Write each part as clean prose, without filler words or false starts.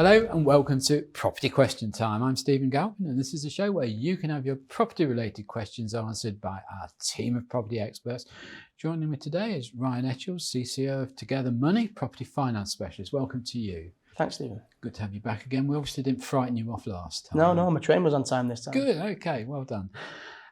Hello and welcome to Property Question Time. I'm Stephen Galpin and this is a show where you can have your property related questions answered by our team of property experts. Joining me today is Ryan Etchells, CCO of Together Money, Property Finance Specialist. Welcome to you. Thanks, Stephen. Good to have you back again. We obviously didn't frighten you off last time. No, my train was on time this time. Good, okay, well done.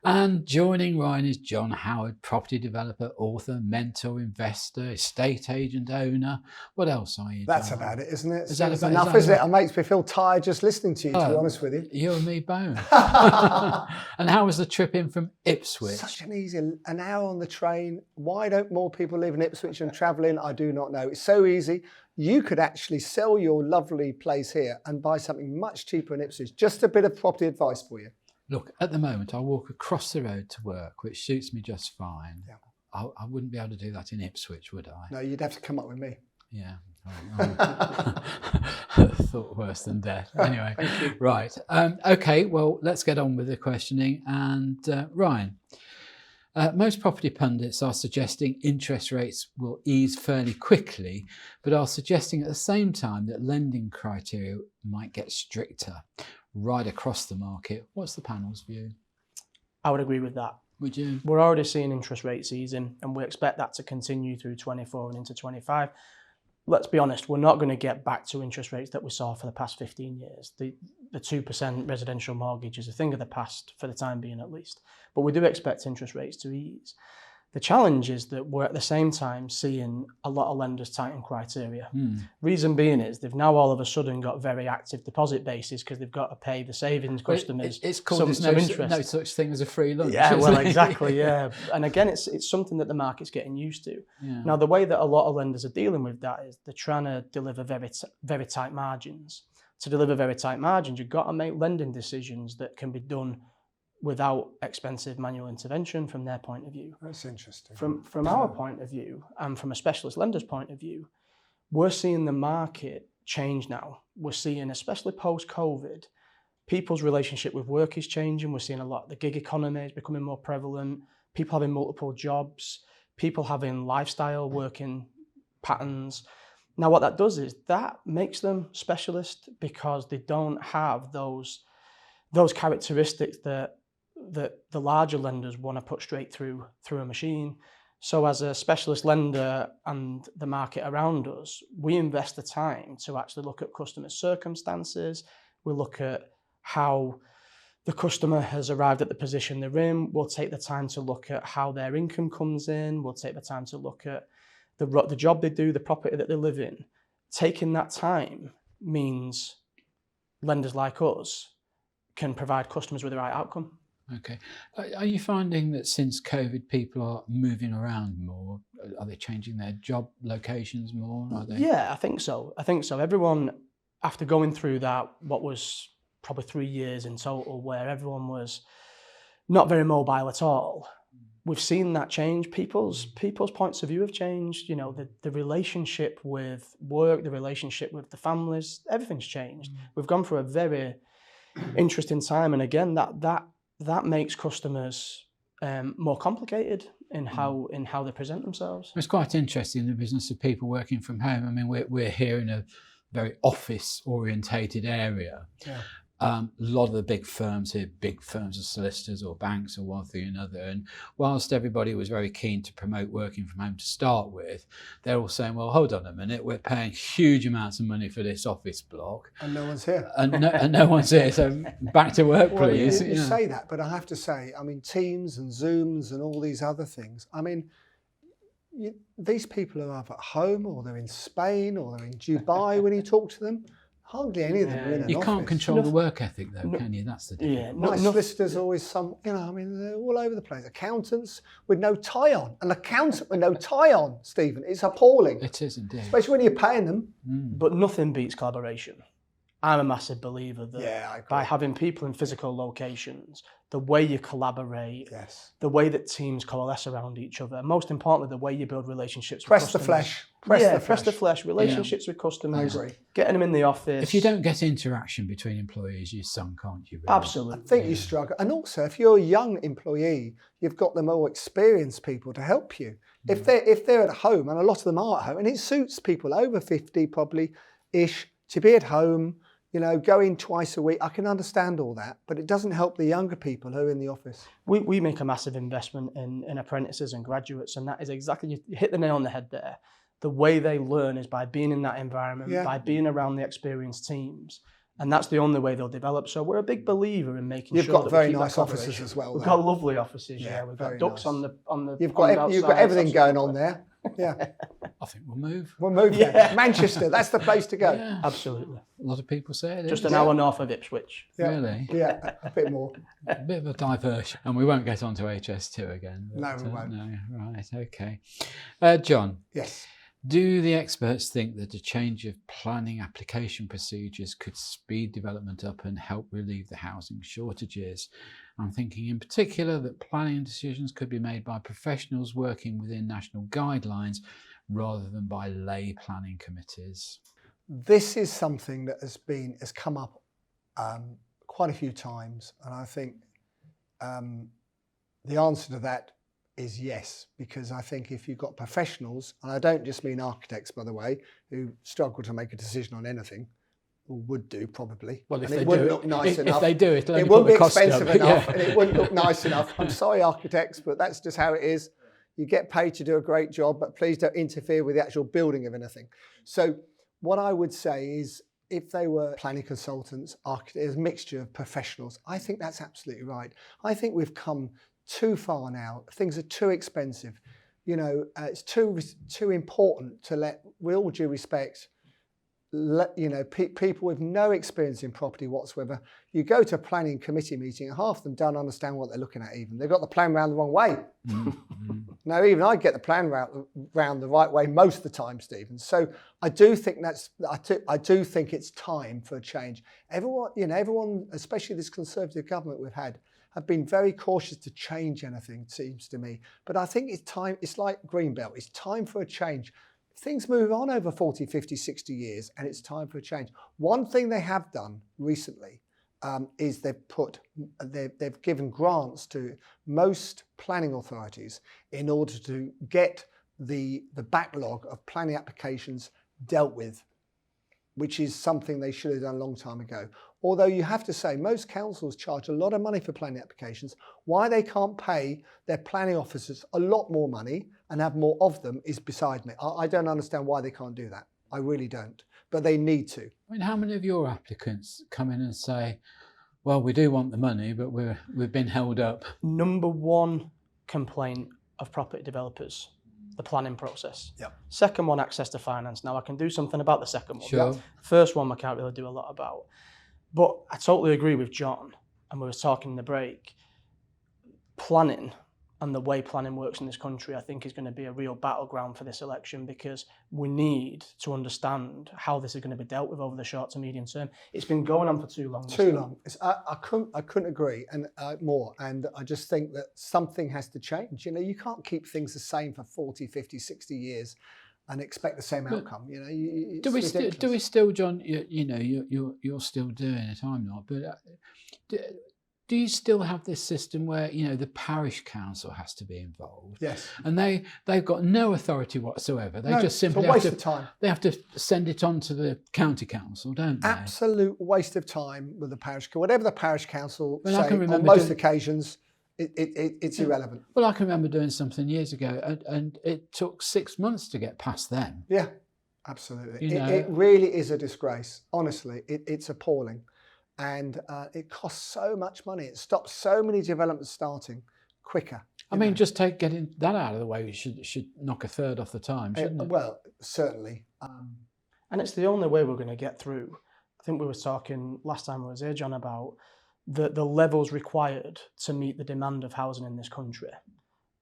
And joining Ryan is John Howard, property developer, author, mentor, investor, estate agent, owner. What else are you? That's John? about it, isn't it? Is that It's about, enough, isn't it? It makes me feel tired just listening to you, to be honest with you. You and me both. And how was the trip in from Ipswich? Such an hour on the train. Why don't more people live in Ipswich and travel in? I do not know. It's so easy. You could actually sell your lovely place here and buy something much cheaper in Ipswich. Just a bit of property advice for you. Look, at the moment, I walk across the road to work, which suits me just fine. Yeah. I wouldn't be able to do that in Ipswich, would I? No, you'd have to come up with me. Yeah. Thought worse than death. Anyway, right. Okay, well, let's get on with the questioning. And Ryan, most property pundits are suggesting interest rates will ease fairly quickly, but are suggesting at the same time that lending criteria might get stricter right across the market. What's the panel's view? I would agree with that. Would you? We're already seeing interest rates easing, and we expect that to continue through 24 and into 25. Let's be honest, we're not going to get back to interest rates that we saw for the past 15 years. The 2% residential mortgage is a thing of the past for the time being, at least. But we do expect interest rates to ease. The challenge is that we're at the same time seeing a lot of lenders tighten criteria. Reason being is they've now all of a sudden got very active deposit bases because they've got to pay the savings customers it's called some interest. No such thing as a free lunch. Yeah, well, exactly, yeah. And again, it's something that the market's getting used to. Yeah. Now, the way that a lot of lenders are dealing with that is they're trying to deliver very tight margins. To deliver very tight margins, you've got to make lending decisions that can be done without expensive manual intervention from their point of view. That's interesting. From our point of view, and from a specialist lender's point of view, we're seeing the market change now. We're seeing, especially post-COVID, people's relationship with work is changing. We're seeing a lot. The gig economy is becoming more prevalent. People having multiple jobs, people having lifestyle working patterns. Now, what that does is that makes them specialist because they don't have those characteristics that the larger lenders want to put straight through a machine. So as a specialist lender and the market around us, we invest the time to actually look at customer circumstances. We look at how the customer has arrived at the position they're in. We'll take the time to look at how their income comes in. We'll take the time to look at the job they do, the property that they live in. Taking that time means lenders like us can provide customers with the right outcome. Okay. Are you finding that since COVID, people are moving around more? Are they changing their job locations more? Are they? Yeah, I think so. Everyone, after going through that, what was probably 3 years in total, where everyone was not very mobile at all, we've seen that change. People's points of view have changed. You know, the relationship with work, the relationship with the families, everything's changed. We've gone through a very interesting time, and again, that makes customers more complicated in how they present themselves. It's quite interesting, the business of people working from home. I mean, we're here in a very office-orientated area. Yeah. A lot of the big firms here, big firms of solicitors or banks or one thing or another. And whilst everybody was very keen to promote working from home to start with, they're all saying, well, hold on a minute, we're paying huge amounts of money for this office block. And no one's here. And no one's here, so back to work, Well, please. you say that, but I have to say, I mean, Teams and Zooms and all these other things, I mean, these people are either at home or they're in Spain or they're in Dubai when you talk to them. Hardly any of them are in an You office. can't control the work ethic though, can you? That's the difference. Yeah, My solicitors always they're all over the place. Accountants with no tie on. An accountant with no tie on, Stephen. It's appalling. It is indeed. Especially when you're paying them. But nothing beats collaboration. I'm a massive believer that I agree. by having people in physical locations, the way you collaborate, Yes. the way that teams coalesce around each other, and most importantly, the way you build relationships Press with the customers. flesh. Press the flesh. Relationships with customers. I agree. Getting them in the office. If you don't get interaction between employees, you're sunk, can't you? Really? Absolutely. I think you struggle. And also, if you're a young employee, you've got the more experienced people to help you. If they're at home, and a lot of them are at home, and it suits people over 50 probably ish to be at home, you know, go in twice a week. I can understand all that, but it doesn't help the younger people who are in the office. We make a massive investment in apprentices and graduates, and that is exactly, you hit the nail on the head there. The way they learn is by being in that environment, by being around the experienced teams. And that's the only way they'll develop. So we're a big believer in making You've sure got that very we keep nice that offices as well. We've though. got lovely offices, yeah. We've got very ducks nice. on the You've got everything going on there. Yeah. I think we'll move. We'll move there. Manchester, that's the place to go. Yeah. Absolutely. A lot of people say it. Just is. an hour north of Ipswich. Yeah. Really? Yeah, a bit more. A bit of a diversion. And we won't get on to HS2 again. No, we won't. No, right, okay. John, Yes. do the experts think that a change of planning application procedures could speed development up and help relieve the housing shortages? I'm thinking in particular that planning decisions could be made by professionals working within national guidelines rather than by lay planning committees. This is something that has come up quite a few times, and I think the answer to that is yes, because I think if you've got professionals, and I don't just mean architects, by the way, who struggle to make a decision on anything, or would do probably. Well, if and they it wouldn't do look nice if enough. they do, it'll only it wouldn't put be the cost expensive up. enough, Yeah. and it wouldn't look nice enough. I'm sorry, architects, but that's just how it is. You get paid to do a great job, but please don't interfere with the actual building of anything. So what I would say is, if they were planning consultants, architects, a mixture of professionals, I think that's absolutely right. I think we've come too far now. Things are too expensive. You know, it's too important to let, with all due respect, people with no experience in property whatsoever. You go to a planning committee meeting, and half of them don't understand what they're looking at even. They've got the plan round the wrong way. Now, even I get the plan round the right way most of the time, Stephen. So I do think I do think it's time for a change. Everyone, especially this Conservative government we've had, have been very cautious to change anything, it seems to me. But I think it's time, it's like Greenbelt, it's time for a change. Things move on over 40, 50, 60 years, and it's time for a change. One thing they have done recently is they've given grants to most planning authorities in order to get the backlog of planning applications dealt with, which is something they should have done a long time ago. Although you have to say, most councils charge a lot of money for planning applications. Why they can't pay their planning officers a lot more money and have more of them is beside me. I don't understand why they can't do that. I really don't, but they need to. I mean, how many of your applicants come in and say, well, we do want the money, but we've been held up? Number one complaint of property developers, the planning process. Yep. Second one, access to finance. Now I can do something about the second one. Sure. First one I can't really do a lot about. But I totally agree with John, and we were talking in the break. Planning and the way planning works in this country, I think, is going to be a real battleground for this election, because we need to understand how this is going to be dealt with over the short to medium term. It's been going on for too long. Too long. I couldn't agree and more. And I just think that something has to change. You know, you can't keep things the same for 40, 50, 60 years and expect the same outcome. You know, do we still, John? You're still doing it. I'm not. But do you still have this system where the parish council has to be involved? Yes. And they've got no authority whatsoever. They just simply it's a waste of time. They have to send it on to the county council, don't they? Absolute waste of time with the parish. Whatever the parish council say, I can remember on most occasions, it's irrelevant. Well, I can remember doing something years ago, and it took 6 months to get past them. Yeah, absolutely. It really is a disgrace. Honestly, it's appalling. And it costs so much money. It stops so many developments starting quicker. I mean, just getting that out of the way should knock a third off the time, shouldn't it? Well, certainly. And it's the only way we're going to get through. I think we were talking last time I was here, John, about the levels required to meet the demand of housing in this country.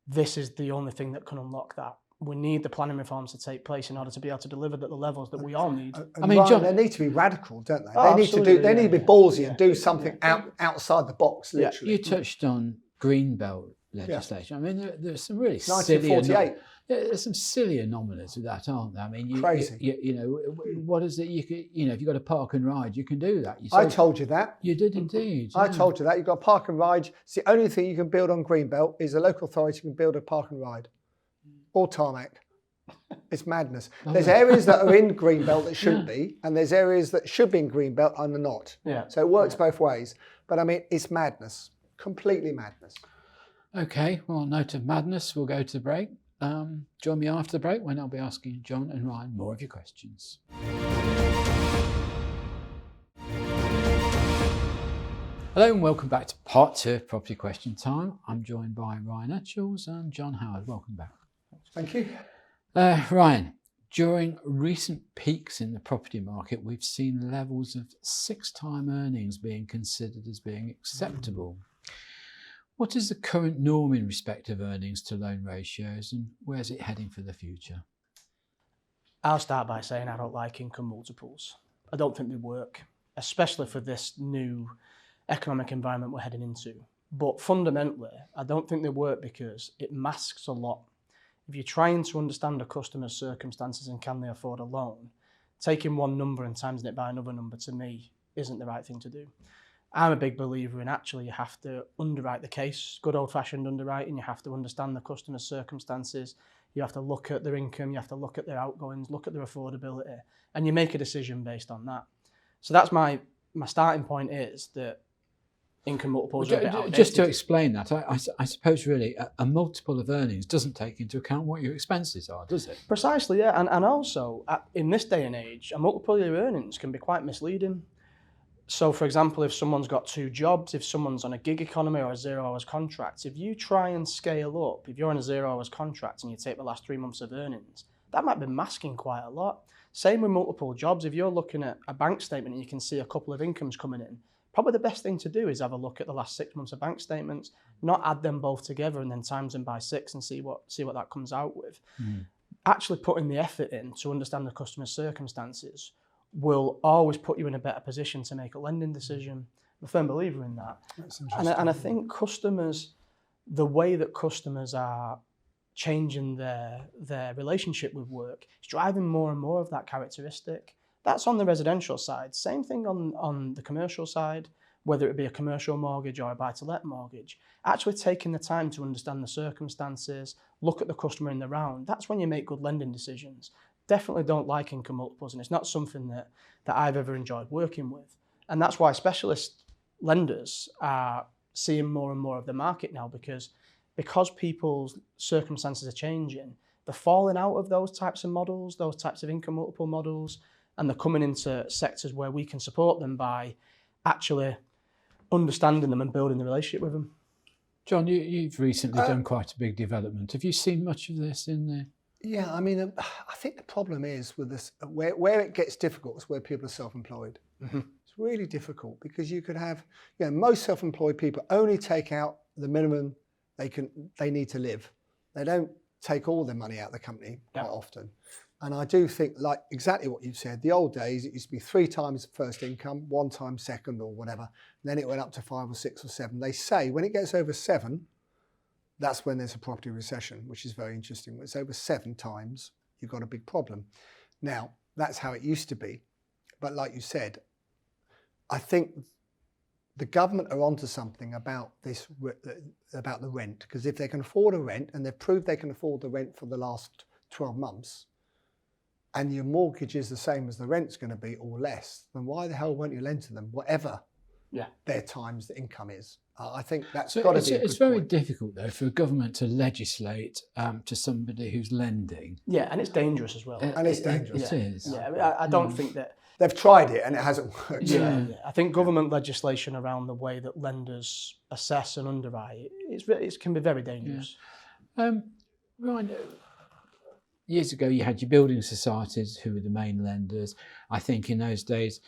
This is the only thing that can unlock that. We need the planning reforms to take place in order to be able to deliver at the levels that we all need. I mean, John, they need to be radical, don't they? Oh, they need to be ballsy and do something outside the box, literally. You touched on Greenbelt legislation. I mean, there's some really 1948. There's some silly anomalies with that, aren't there? I mean, crazy. What is it? You could, if you've got a park and ride, you can do that. I told you that. You did indeed. I told you that. You've got a park and ride. It's the only thing you can build on Greenbelt is a local authority can build a park and ride. Or tarmac. It's madness. There's areas that are in Greenbelt that shouldn't be, and there's areas that should be in Greenbelt and are not. Yeah. So it works both ways. But I mean, it's madness, completely madness. Okay, well, note of madness, we'll go to the break. Join me after the break when I'll be asking John and Ryan more of your questions. Hello and welcome back to part 2 of Property Question Time. I'm joined by Ryan Etchells and John Howard. Welcome back. Thank you. Ryan, during recent peaks in the property market, we've seen levels of 6-time earnings being considered as being acceptable. What is the current norm in respect of earnings to loan ratios, and where's it heading for the future? I'll start by saying I don't like income multiples. I don't think they work, especially for this new economic environment we're heading into. But fundamentally, I don't think they work because it masks a lot. If you're trying to understand a customer's circumstances and can they afford a loan, taking one number and timesing it by another number, to me, isn't the right thing to do. I'm a big believer in actually you have to underwrite the case, good old-fashioned underwriting. You have to understand the customer's circumstances. You have to look at their income, you have to look at their outgoings, look at their affordability, and you make a decision based on that. So that's my starting point, is that income multiples are a bit outdated. Just to explain that, I suppose really a multiple of earnings doesn't take into account what your expenses are, does it? Precisely, yeah. And also, in this day and age, a multiple of your earnings can be quite misleading. So, for example, if someone's got 2 jobs, if someone's on a gig economy or a 0 hours contract, if you try and scale up, if you're on a 0 hours contract and you take the last 3 months of earnings, that might be masking quite a lot. Same with multiple jobs. If you're looking at a bank statement and you can see a couple of incomes coming in, probably the best thing to do is have a look at the last 6 months of bank statements, not add them both together and then times them by 6 and see what that comes out with. Actually putting the effort in to understand the customer's circumstances will always put you in a better position to make a lending decision. I'm a firm believer in that. And I think customers, the way that customers are changing their relationship with work is driving more and more of that characteristic. That's on the residential side. Same thing on the commercial side, whether it be a commercial mortgage or a buy-to-let mortgage. Actually taking the time to understand the circumstances, look at the customer in the round, that's when you make good lending decisions. Definitely don't like income multiples, and it's not something that I've ever enjoyed working with. And that's why specialist lenders are seeing more and more of the market now, because people's circumstances are changing. They're falling out of those types of models, those types of income multiple models, and they're coming into sectors where we can support them by actually understanding them and building the relationship with them. John, you've recently done quite a big development. Have you seen much of this in there? Yeah, I mean, I think the problem is with this, where it gets difficult is where people are self-employed. It's really difficult because you could have, most self-employed people only take out the minimum they need to live. They don't take all their money out of the company quite often. And I do think, like exactly what you've said, the old days, it used to be 3 times first income, 1 time second or whatever. And then it went up to 5 or 6 or 7. They say when it gets over 7, that's when there's a property recession, which is very interesting. When it's over 7 times, you've got a big problem. Now, that's how it used to be. But like you said, I think the government are onto something about this, about the rent. Because if they can afford a rent, and they've proved they can afford the rent for the last 12 months, and your mortgage is the same as the rent's going to be or less, then why the hell won't you lend to them, whatever their times the income is? I think that's got to be a good It's very point. difficult, though, for a government to legislate to somebody who's lending. Yeah, and it's dangerous as well. And it's dangerous. It is. Yeah, I don't think that... They've tried it and it hasn't worked. Yeah. I think government legislation around the way that lenders assess and underwrite, it can be very dangerous. Ryan, years ago you had your building societies who were the main lenders. I think in those days,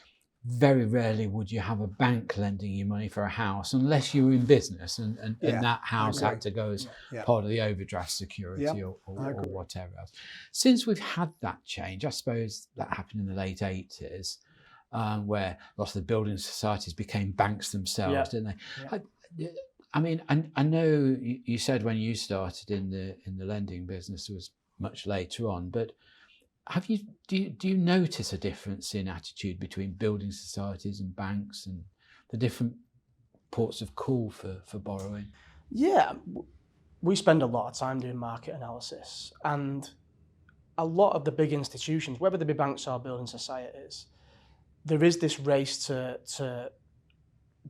very rarely would you have a bank lending you money for a house unless you were in business and that house had to go as part of the overdraft security or whatever else. Since we've had that change, I suppose that happened in the late 80s, where lots of the building societies became banks themselves, didn't they? I mean, I know you said when you started in the lending business was much later on, but do you notice a difference in attitude between building societies and banks and the different ports of call for borrowing? Yeah, we spend a lot of time doing market analysis, and a lot of the big institutions, whether they be banks or building societies, there is this race to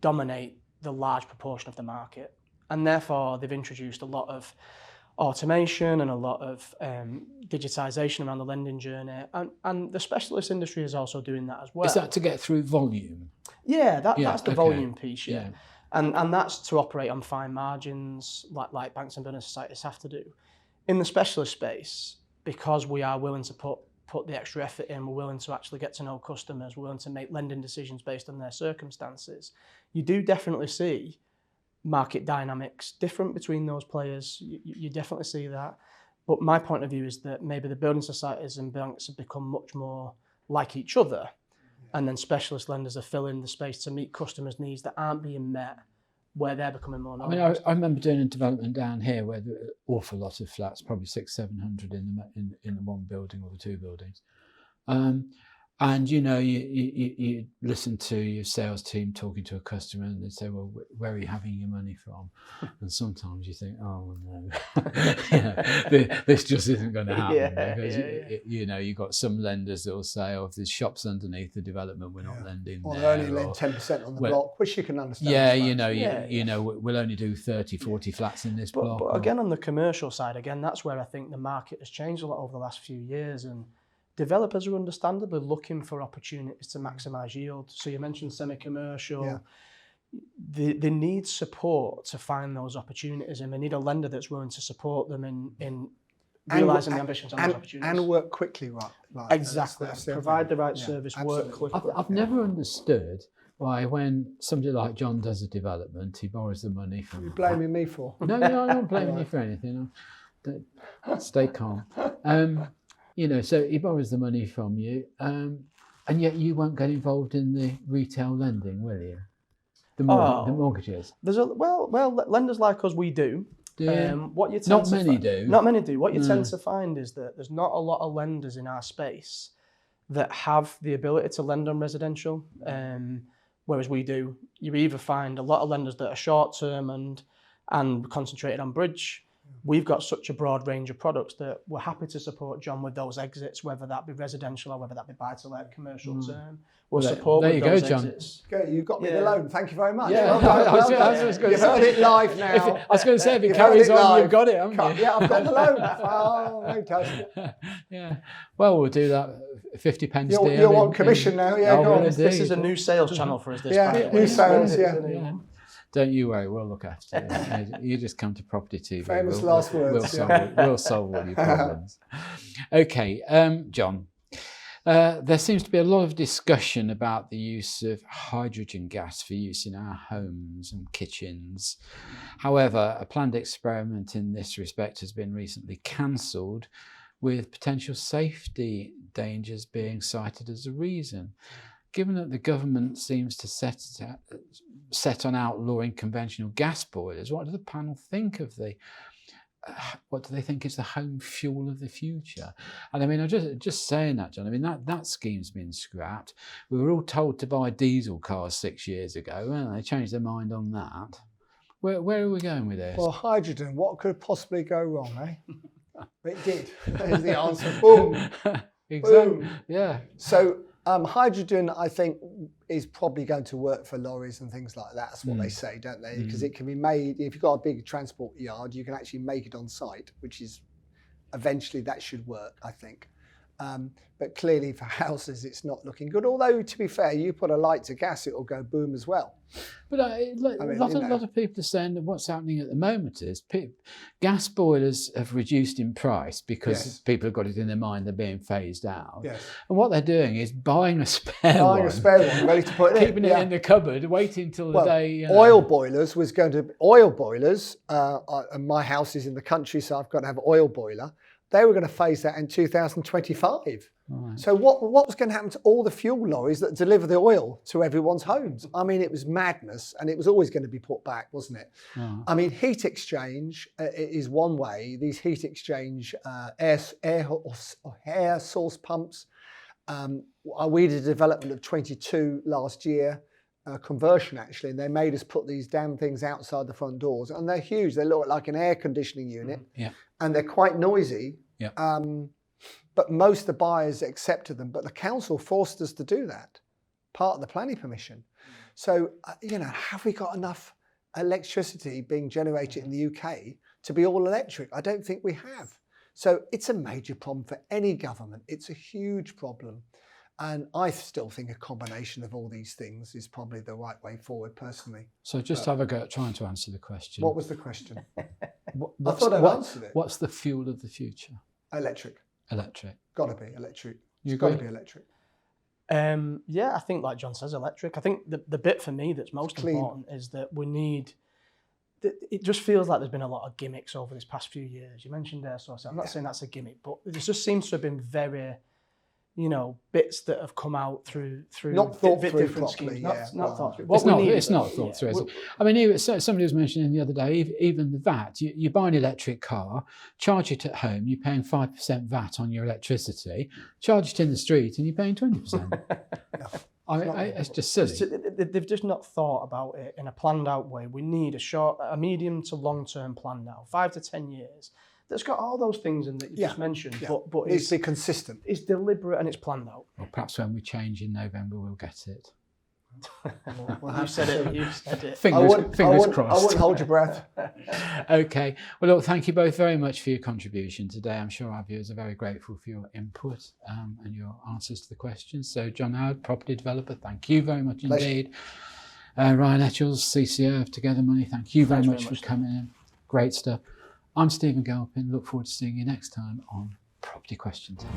dominate the large proportion of the market. And therefore, they've introduced a lot of automation and a lot of digitisation around the lending journey. And the specialist industry is also doing that as well. Is that to get through volume? Yeah, that's the okay. volume piece, Yeah. And that's to operate on fine margins like banks and building societies have to do. In the specialist space, because we are willing to put the extra effort in, we're willing to actually get to know customers, we're willing to make lending decisions based on their circumstances, you do definitely see market dynamics different between those players. You definitely see that. But my point of view is that maybe the building societies and banks have become much more like each other. And then specialist lenders are filling the space to meet customers' needs that aren't being met where they're becoming more I mean, I remember doing a development down here where there were an awful lot of flats, probably 600-700 in the one building or the two buildings. And you listen to your sales team talking to a customer, and they say, "Well, where are you having your money from?" And sometimes you think, "Oh no, this just isn't going to happen." Because you've got some lenders that will say, "Oh, if there's shops underneath the development, we're not lending or there." Or they only lend 10% on the block, which you can understand. We'll only do 30, 40 flats in this block. But again, on the commercial side, that's where I think the market has changed a lot over the last few years, and developers are understandably looking for opportunities to maximise yield. So you mentioned semi-commercial. Yeah. They need support to find those opportunities, and they need a lender that's willing to support them in realising the ambitions on those opportunities. And work quickly, right? Exactly. Provide the right service, work quickly. I've never understood why when somebody like John does a development, he borrows the money from... You're blaming me for? No, I'm not blaming you for anything. Stay calm. So he borrows the money from you, and yet you won't get involved in the retail lending, will you? The mortgages. There's lenders like us, we do. What you tend Not to many do. Not many do. What you tend to find is that there's not a lot of lenders in our space that have the ability to lend on residential, whereas we do. You either find a lot of lenders that are short term and concentrated on bridge. We've got such a broad range of products that we're happy to support John with those exits, whether that be residential or whether that be buy-to-let, commercial term. We'll support there with you those go, John. exits. Okay, you got me the loan. Thank you very much. Yeah, You've heard it live now. I was going to say, if it carries on, you've got it, haven't you? Yeah, I've got the loan. Oh, fantastic. Yeah. Well, we'll do that. 50 pence deal. You want commission now? Yeah, go on. This is a new sales channel for us. New sales, yeah. Don't you worry, we'll look after you. You just come to Property TV. Famous last words. We'll solve all your problems. Okay, John. There seems to be a lot of discussion about the use of hydrogen gas for use in our homes and kitchens. However, a planned experiment in this respect has been recently cancelled, with potential safety dangers being cited as a reason. Given that the government seems to set on outlawing conventional gas boilers, what do the panel think of what do they think is the home fuel of the future? And I mean, I'm just saying that, John. I mean, that scheme's been scrapped. We were all told to buy diesel cars 6 years ago, and they changed their mind on that. Where are we going with this? Well, hydrogen, what could possibly go wrong, eh? It did. There's the answer. Boom. Exactly. Boom. Yeah. So hydrogen, I think, is probably going to work for lorries and things like that. That's what they say, don't they? Because it can be made, if you've got a big transport yard, you can actually make it on site, which is, eventually that should work, I think. But clearly for houses, it's not looking good. Although, to be fair, you put a light to gas, it will go boom as well. But a lot of people are saying that what's happening at the moment is gas boilers have reduced in price because people have got it in their mind they're being phased out. Yes. And what they're doing is buying a spare one, ready to put it keeping it in the cupboard, waiting till the day. Oil boilers was going to and my house is in the country, so I've got to have an oil boiler. They were going to phase that in 2025. Right. So what was going to happen to all the fuel lorries that deliver the oil to everyone's homes? I mean, it was madness, and it was always going to be put back, wasn't it? Right. I mean, heat exchange is one way. These heat exchange air source pumps. We did a development of 22 last year, conversion actually, and they made us put these damn things outside the front doors, and they're huge. They look like an air conditioning unit, and they're quite noisy. but most of the buyers accepted them. But the council forced us to do that, part of the planning permission. So, have we got enough electricity being generated in the UK to be all electric? I don't think we have. So it's a major problem for any government. It's a huge problem. And I still think a combination of all these things is probably the right way forward, personally. So just have a go at trying to answer the question. What was the question? I thought I answered it. What's the fuel of the future? Electric. Electric. Got to be electric. You It's got to agree? be electric. Yeah, I think like John says, electric. I think the bit for me that's most clean. important is that we need. It just feels like there's been a lot of gimmicks over this past few years. You mentioned air source. I'm not saying that's a gimmick, but there just seems to have been very, bits that have come out through Not thought through different properly, schemes. yeah. Not thought through. It's not thought through. Is it? I mean, somebody was mentioning the other day, even the VAT. You buy an electric car, charge it at home, you're paying 5% VAT on your electricity. Charge it in the street, and you're paying 20%. It's just silly. They've just not thought about it in a planned out way. We need a medium to long term plan now, 5 to 10 years. That's got all those things in that you just mentioned, but It needs to be consistent. It's deliberate and it's planned out. Well, perhaps when we change in November, we'll get it. You said it. You said it. Fingers crossed. I wouldn't hold your breath. Okay. Well, look, thank you both very much for your contribution today. I'm sure our viewers are very grateful for your input and your answers to the questions. So, John Howard, property developer, thank you very much indeed. Ryan Etchells, CCO of Together Money, thank you very much for coming in. Great stuff. I'm Stephen Galpin. Look forward to seeing you next time on Property Question Time.